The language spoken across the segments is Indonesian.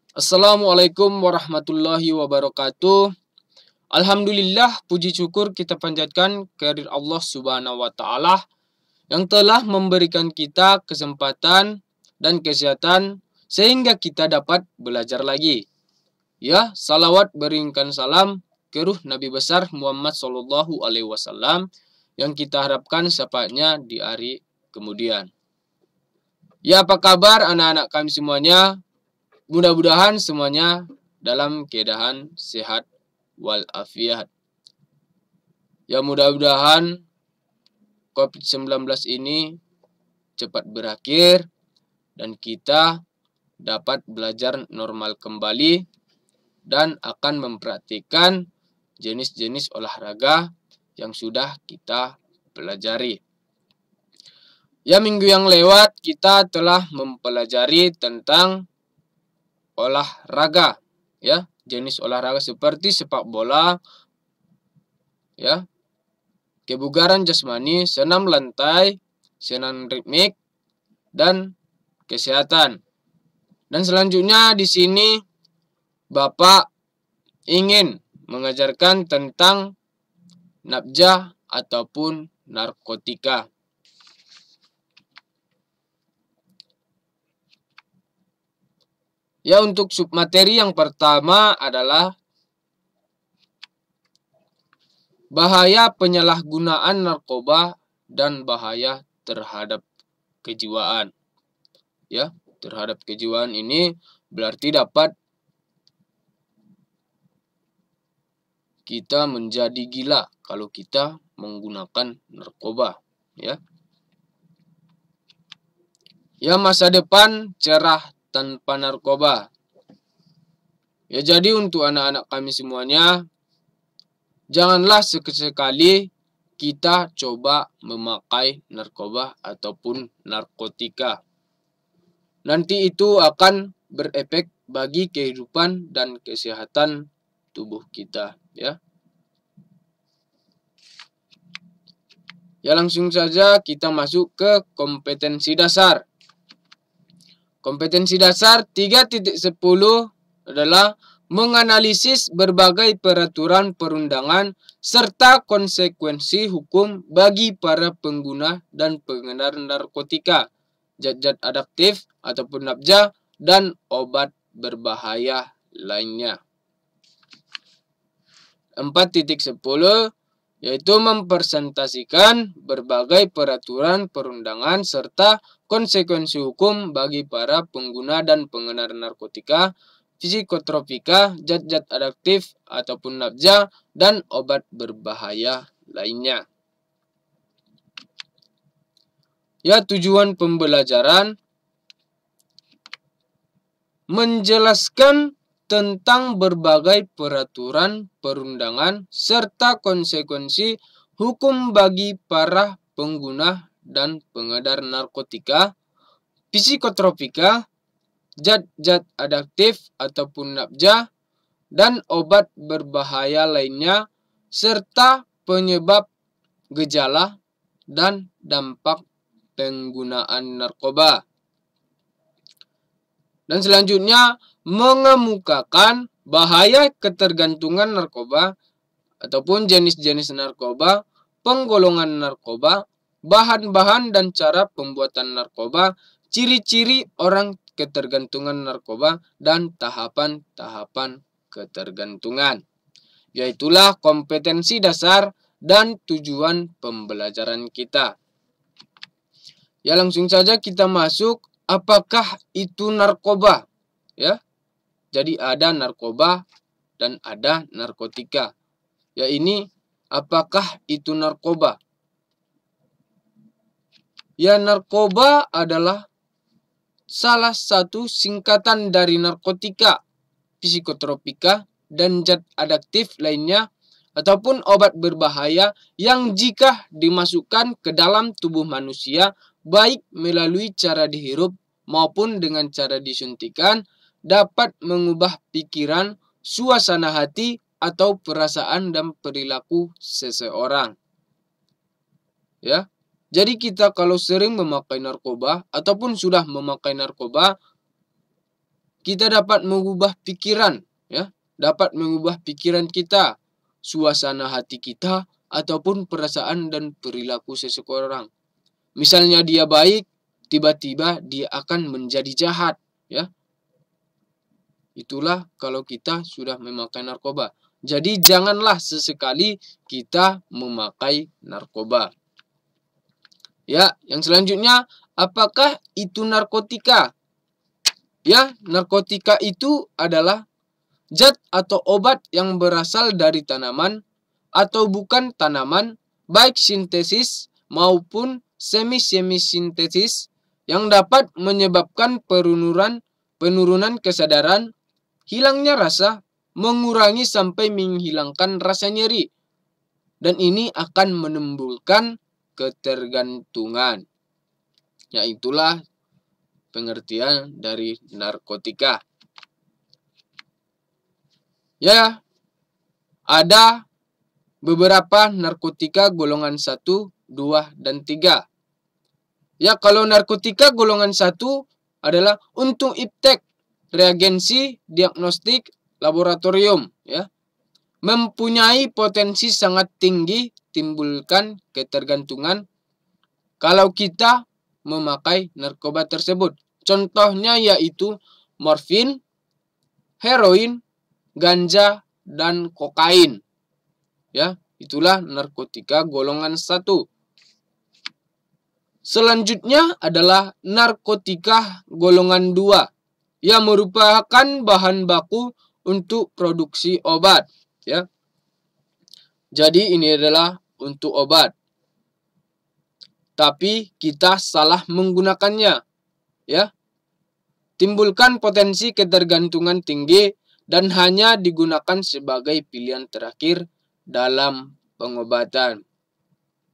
Assalamualaikum warahmatullahi wabarakatuh. Alhamdulillah, puji syukur kita panjatkan kehadirat Allah Subhanahu wa taala yang telah memberikan kita kesempatan dan kesehatan sehingga kita dapat belajar lagi. Ya, salawat berikan salam ke ruh Nabi besar Muhammad Sallallahu alaihi wasallam yang kita harapkan syafaatnya di hari kemudian. Ya, apa kabar anak-anak kami semuanya? Mudah-mudahan semuanya dalam keadaan sehat walafiat. Ya, mudah-mudahan COVID-19 ini cepat berakhir dan kita dapat belajar normal kembali dan akan mempraktikkan jenis-jenis olahraga yang sudah kita pelajari. Ya, minggu yang lewat kita telah mempelajari tentang olahraga, ya, jenis olahraga seperti sepak bola, ya, kebugaran jasmani, senam lantai, senam ritmik, dan kesehatan. Dan selanjutnya di sini Bapak ingin mengajarkan tentang nafjah ataupun narkotika. Ya, untuk submateri yang pertama adalah bahaya penyalahgunaan narkoba dan bahaya terhadap kejiwaan. Ya, terhadap kejiwaan ini berarti dapat kita menjadi gila kalau kita menggunakan narkoba, ya. Ya, masa depan cerah tanpa narkoba. Ya, jadi untuk anak-anak kami semuanya, janganlah sekali-sekali kita coba memakai narkoba ataupun narkotika. Nanti itu akan berefek bagi kehidupan dan kesehatan tubuh kita, ya. Ya, langsung saja kita masuk ke kompetensi dasar. Kompetensi dasar 3.10 adalah menganalisis berbagai peraturan perundangan serta konsekuensi hukum bagi para pengguna dan pengedar narkotika, zat-zat adiktif ataupun nafjah, dan obat berbahaya lainnya. 4.10 yaitu mempresentasikan berbagai peraturan perundangan serta konsekuensi hukum bagi para pengguna dan pengedar narkotika, psikotropika, zat-zat adiktif ataupun nafjah, dan obat berbahaya lainnya. Ya, tujuan pembelajaran menjelaskan tentang berbagai peraturan perundangan serta konsekuensi hukum bagi para pengguna dan pengedar narkotika, psikotropika, zat-zat adiktif ataupun nafjah, dan obat berbahaya lainnya, serta penyebab, gejala, dan dampak penggunaan narkoba. Dan selanjutnya mengemukakan bahaya ketergantungan narkoba ataupun jenis-jenis narkoba, penggolongan narkoba, bahan-bahan dan cara pembuatan narkoba, ciri-ciri orang ketergantungan narkoba, dan tahapan-tahapan ketergantungan. Yaitulah kompetensi dasar dan tujuan pembelajaran kita. Ya, langsung saja kita masuk, apakah itu narkoba? Ya, jadi ada narkoba dan ada narkotika. Ya, ini apakah itu narkoba? Ya, narkoba adalah salah satu singkatan dari narkotika, psikotropika, dan zat adiktif lainnya ataupun obat berbahaya yang jika dimasukkan ke dalam tubuh manusia, baik melalui cara dihirup maupun dengan cara disuntikan, dapat mengubah pikiran, suasana hati, atau perasaan dan perilaku seseorang. Ya, jadi kita kalau sering memakai narkoba ataupun sudah memakai narkoba, kita dapat mengubah pikiran, ya, dapat mengubah pikiran kita, suasana hati kita, ataupun perasaan dan perilaku seseorang. Misalnya dia baik, tiba-tiba dia akan menjadi jahat, ya. Itulah kalau kita sudah memakai narkoba. Jadi janganlah sesekali kita memakai narkoba. Ya, yang selanjutnya, apakah itu narkotika? Ya, narkotika itu adalah zat atau obat yang berasal dari tanaman atau bukan tanaman, baik sintesis maupun semi-semi-sintesis, yang dapat menyebabkan penurunan kesadaran, hilangnya rasa, mengurangi sampai menghilangkan rasa nyeri. Dan ini akan menimbulkan ketergantungan. Ya, itulah pengertian dari narkotika. Ya, ada beberapa narkotika golongan 1, 2, dan 3. Ya, kalau narkotika golongan 1 adalah untuk iptek, reagensi, diagnostik, laboratorium, ya. Mempunyai potensi sangat tinggi timbulkan ketergantungan kalau kita memakai narkoba tersebut. Contohnya yaitu morfin, heroin, ganja, dan kokain. Ya, itulah narkotika golongan 1. Selanjutnya adalah narkotika golongan 2 yang merupakan bahan baku untuk produksi obat, ya. Jadi ini adalah untuk obat. Tapi kita salah menggunakannya, ya. Timbulkan potensi ketergantungan tinggi dan hanya digunakan sebagai pilihan terakhir dalam pengobatan.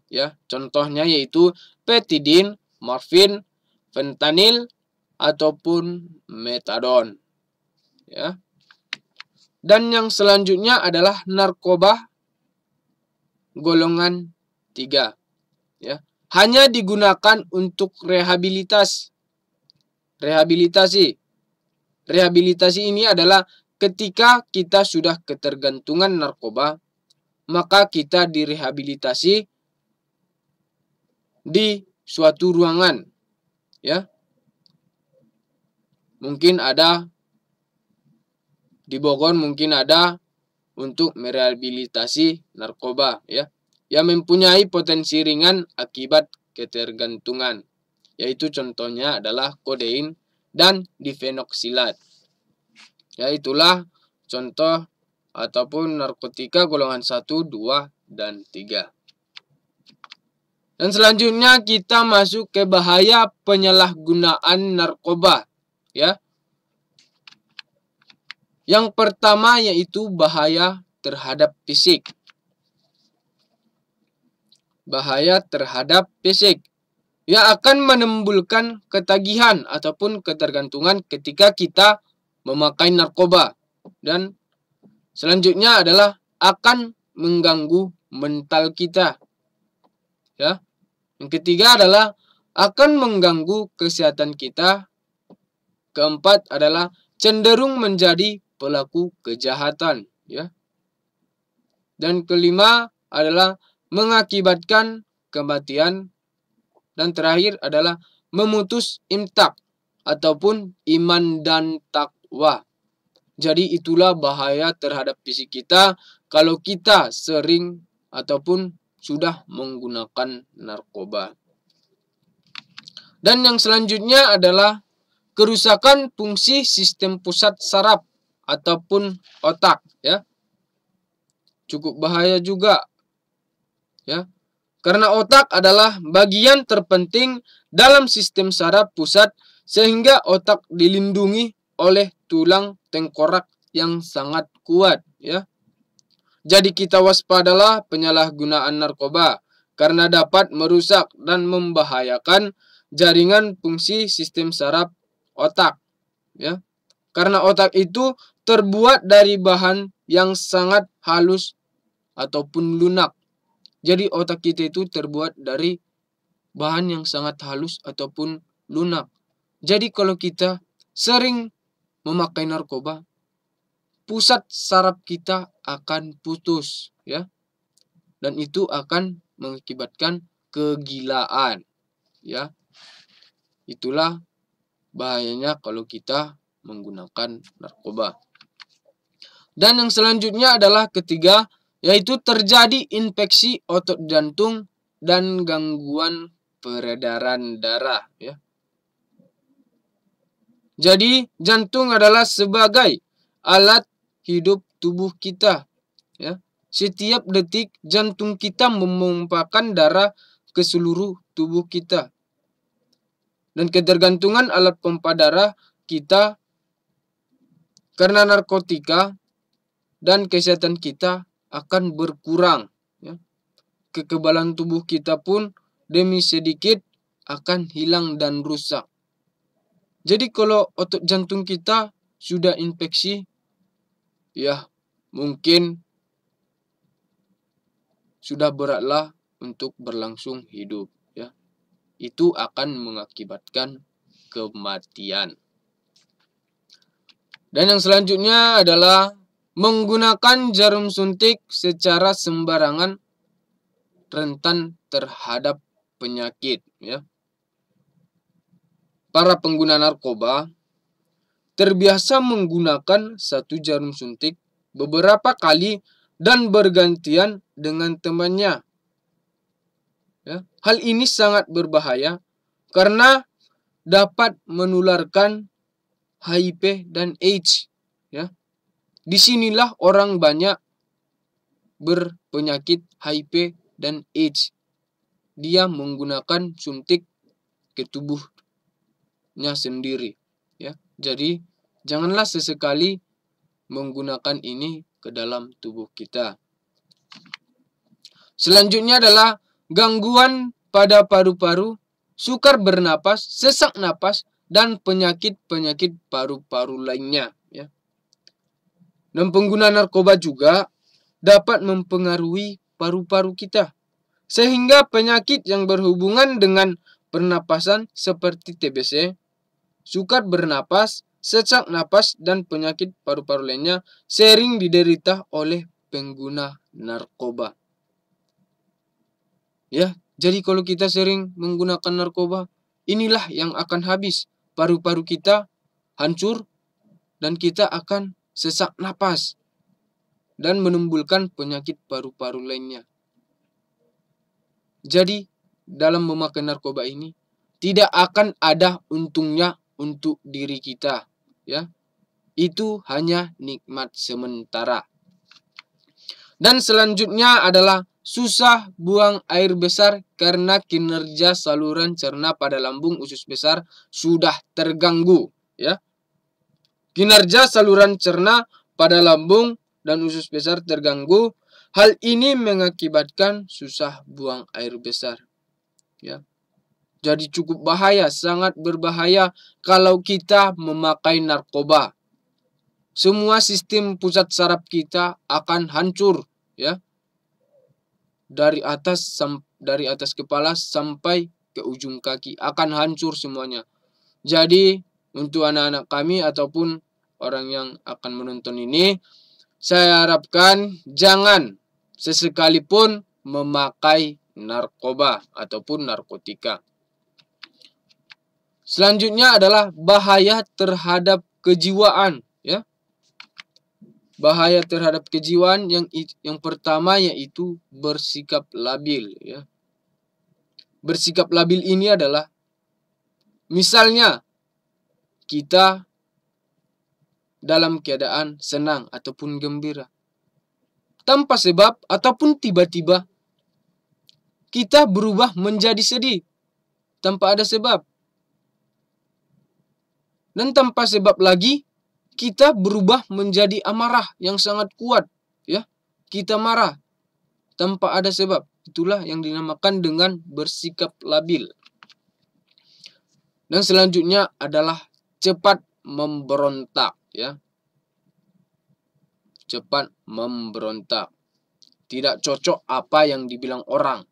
Ya, contohnya yaitu petidin, morfin, fentanil, ataupun metadon. Ya. Dan yang selanjutnya adalah narkoba golongan 3. Ya. Hanya digunakan untuk rehabilitasi. Rehabilitasi ini adalah ketika kita sudah ketergantungan narkoba, maka kita direhabilitasi di suatu ruangan, ya. Mungkin ada di Bogor, mungkin ada untuk merehabilitasi narkoba, ya, yang mempunyai potensi ringan akibat ketergantungan, yaitu contohnya adalah kodein dan difenoksilat. Ya, itulah contoh ataupun narkotika golongan 1, 2, dan 3. Dan selanjutnya kita masuk ke bahaya penyalahgunaan narkoba, ya. Yang pertama yaitu bahaya terhadap fisik. Bahaya terhadap fisik. Ya, akan menimbulkan ketagihan ataupun ketergantungan ketika kita memakai narkoba. Dan selanjutnya adalah akan mengganggu mental kita. Ya. Yang ketiga adalah akan mengganggu kesehatan kita. Keempat adalah cenderung menjadi pelaku kejahatan, ya. Dan kelima adalah mengakibatkan kematian. Dan terakhir adalah memutus imtak ataupun iman dan takwa. Jadi itulah bahaya terhadap fisik kita kalau kita sering ataupun sudah menggunakan narkoba. Dan yang selanjutnya adalah kerusakan fungsi sistem pusat saraf ataupun otak, ya. Cukup bahaya juga, ya. Karena otak adalah bagian terpenting dalam sistem saraf pusat, sehingga otak dilindungi oleh tulang tengkorak yang sangat kuat, ya. Jadi kita waspadalah penyalahgunaan narkoba karena dapat merusak dan membahayakan jaringan fungsi sistem saraf otak, ya. Karena otak itu terbuat dari bahan yang sangat halus ataupun lunak. Jadi otak kita itu terbuat dari bahan yang sangat halus ataupun lunak. Jadi kalau kita sering memakai narkoba, pusat saraf kita akan putus, ya. Dan itu akan mengakibatkan kegilaan, ya. Itulah bahayanya kalau kita menggunakan narkoba. Dan yang selanjutnya adalah ketiga, yaitu terjadi infeksi otot jantung dan gangguan peredaran darah, ya. Jadi jantung adalah sebagai alat hidup tubuh kita, ya. Setiap detik jantung kita memompakan darah ke seluruh tubuh kita. Dan ketergantungan alat pompa darah kita karena narkotika dan kesehatan kita akan berkurang, ya. Kekebalan tubuh kita pun demi sedikit akan hilang dan rusak. Jadi kalau otot jantung kita sudah infeksi, ya mungkin sudah beratlah untuk berlangsung hidup, ya. Itu akan mengakibatkan kematian. Dan yang selanjutnya adalah menggunakan jarum suntik secara sembarangan rentan terhadap penyakit, ya. Para pengguna narkoba terbiasa menggunakan satu jarum suntik beberapa kali dan bergantian dengan temannya, ya. Hal ini sangat berbahaya karena dapat menularkan HIV dan AIDS, ya. Disinilah orang banyak berpenyakit HIV dan AIDS. Dia menggunakan suntik ke tubuhnya sendiri, ya. Jadi janganlah sesekali menggunakan ini ke dalam tubuh kita. Selanjutnya adalah gangguan pada paru-paru, sukar bernapas, sesak napas, dan penyakit-penyakit paru-paru lainnya, ya. Dan pengguna narkoba juga dapat mempengaruhi paru-paru kita, sehingga penyakit yang berhubungan dengan pernapasan seperti TBC, sukar bernapas, sesak napas, dan penyakit paru-paru lainnya sering diderita oleh pengguna narkoba. Ya, jadi kalau kita sering menggunakan narkoba, inilah yang akan habis. Paru-paru kita hancur dan kita akan sesak napas dan menimbulkan penyakit paru-paru lainnya. Jadi, dalam memakai narkoba ini tidak akan ada untungnya untuk diri kita, ya. Itu hanya nikmat sementara. Dan selanjutnya adalah susah buang air besar karena kinerja saluran cerna pada lambung usus besar sudah terganggu, ya. Kinerja saluran cerna pada lambung dan usus besar terganggu. Hal ini mengakibatkan susah buang air besar, ya. Jadi cukup bahaya, sangat berbahaya kalau kita memakai narkoba. Semua sistem pusat saraf kita akan hancur, ya. Dari atas kepala sampai ke ujung kaki akan hancur semuanya. Jadi untuk anak-anak kami ataupun orang yang akan menonton ini, saya harapkan jangan sesekalipun memakai narkoba ataupun narkotika. Selanjutnya adalah bahaya terhadap kejiwaan, ya. Bahaya terhadap kejiwaan yang pertama yaitu bersikap labil, ya. Bersikap labil ini adalah misalnya kita dalam keadaan senang ataupun gembira, tanpa sebab ataupun tiba-tiba kita berubah menjadi sedih tanpa ada sebab. Dan tanpa sebab lagi kita berubah menjadi amarah yang sangat kuat, ya. Kita marah tanpa ada sebab. Itulah yang dinamakan dengan bersikap labil. Dan selanjutnya adalah cepat memberontak, ya. Cepat memberontak. Tidak cocok apa yang dibilang orang.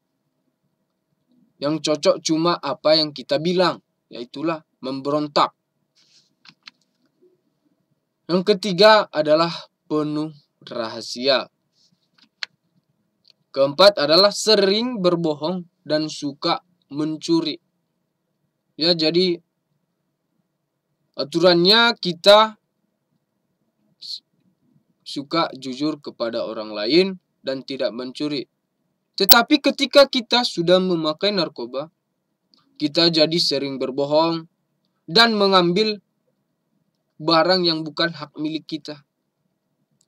Yang cocok cuma apa yang kita bilang, yaitulah memberontak. Yang ketiga adalah penuh rahasia. Keempat adalah sering berbohong dan suka mencuri. Ya, jadi aturannya kita suka jujur kepada orang lain dan tidak mencuri. Tetapi ketika kita sudah memakai narkoba, kita jadi sering berbohong dan mengambil barang yang bukan hak milik kita.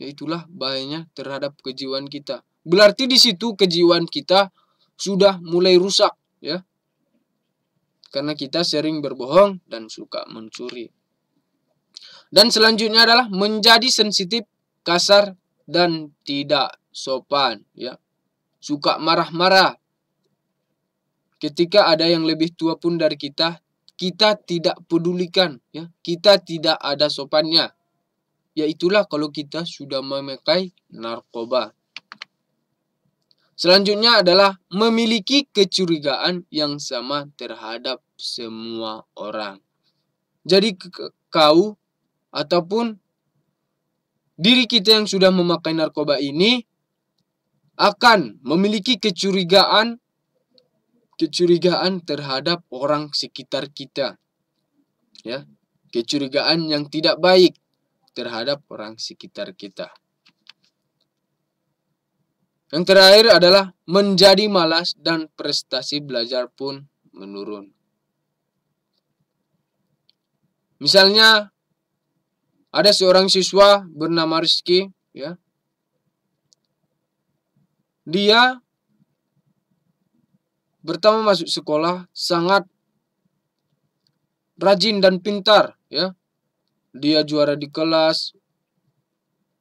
Yaitulah bahayanya terhadap kejiwaan kita. Berarti di situ kejiwaan kita sudah mulai rusak, ya. Karena kita sering berbohong dan suka mencuri. Dan selanjutnya adalah menjadi sensitif, kasar, dan tidak sopan, ya. Suka marah-marah. Ketika ada yang lebih tua pun dari kita tidak pedulikan, ya. Kita tidak ada sopannya. Yaitulah kalau kita sudah memakai narkoba. Selanjutnya adalah memiliki kecurigaan yang sama terhadap semua orang. Jadi kau ataupun diri kita yang sudah memakai narkoba ini akan memiliki kecurigaan terhadap orang sekitar kita. Ya, kecurigaan yang tidak baik terhadap orang sekitar kita. Yang terakhir adalah menjadi malas dan prestasi belajar pun menurun. Misalnya ada seorang siswa bernama Rizky, ya. Dia pertama masuk sekolah sangat rajin dan pintar, ya. Dia juara di kelas,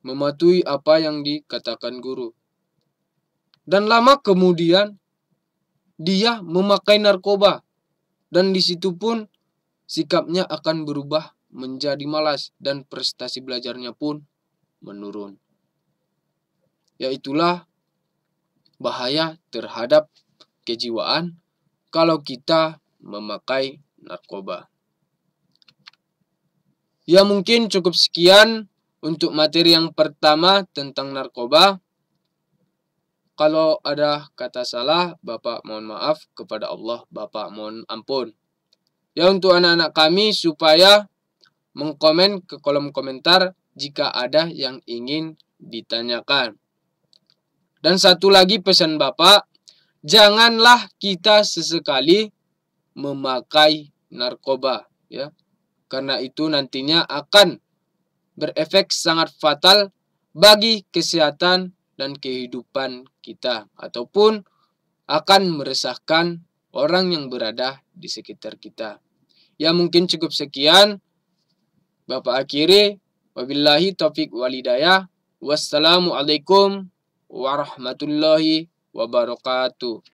mematuhi apa yang dikatakan guru. Dan lama kemudian dia memakai narkoba. Dan di situ pun sikapnya akan berubah menjadi malas dan prestasi belajarnya pun menurun. Yaitulah bahaya terhadap kejiwaan kalau kita memakai narkoba. Ya, mungkin cukup sekian untuk materi yang pertama tentang narkoba. Kalau ada kata salah, Bapak mohon maaf, kepada Allah Bapak mohon ampun. Ya, untuk anak-anak kami supaya mengkomen ke kolom komentar jika ada yang ingin ditanyakan. Dan satu lagi pesan Bapak, janganlah kita sesekali memakai narkoba, ya. Karena itu nantinya akan berefek sangat fatal bagi kesehatan dan kehidupan kita, ataupun akan meresahkan orang yang berada di sekitar kita. Ya, mungkin cukup sekian. Bapak akhiri, wabillahi taufiq walhidayah. Wassalamualaikum warahmatullahi wabarakatuh.